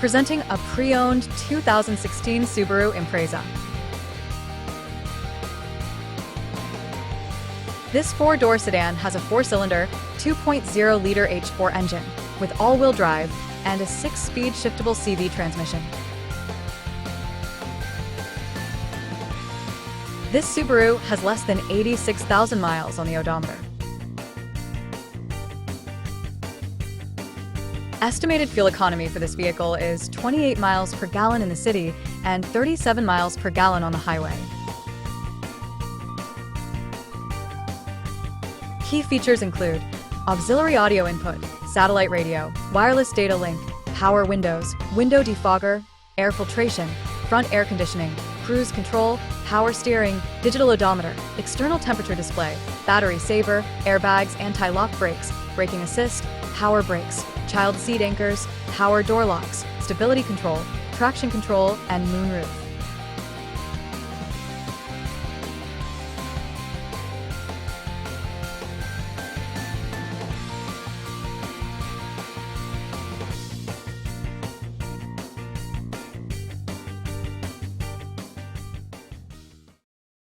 Presenting a pre-owned 2016 Subaru Impreza. This four-door sedan has a 4-cylinder, 2.0-liter H4 engine with all-wheel drive and a 6-speed shiftable CV transmission. This Subaru has less than 86,000 miles on the odometer. Estimated fuel economy for this vehicle is 28 miles per gallon in the city and 37 miles per gallon on the highway. Key features include auxiliary audio input, satellite radio, wireless data link, power windows, window defogger, air filtration, front air conditioning, cruise control, power steering, digital odometer, external temperature display, battery saver, airbags, anti-lock brakes, braking assist, power brakes, child seat anchors, power door locks, stability control, traction control, and moonroof.